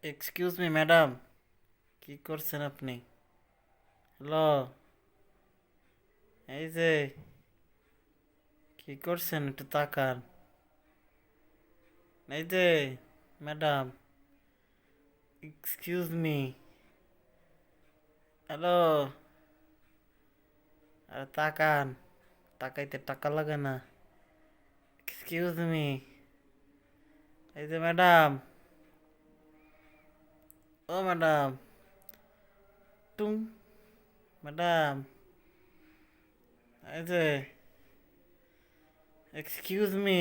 Excuse me madam, কি করছেন আপনি? হ্যালো, এই যে কি করছেন একটু তাকান। এই যে ম্যাডাম, এক্সকিউজ মি। হ্যালো, আরে তাকান, তাকাইতে টাকা লাগে না। Excuse me. এই যে ম্যাডাম, ও ম্যাডাম, টুং, ম্যাডাম, এই যে এক্সকিউজ মি।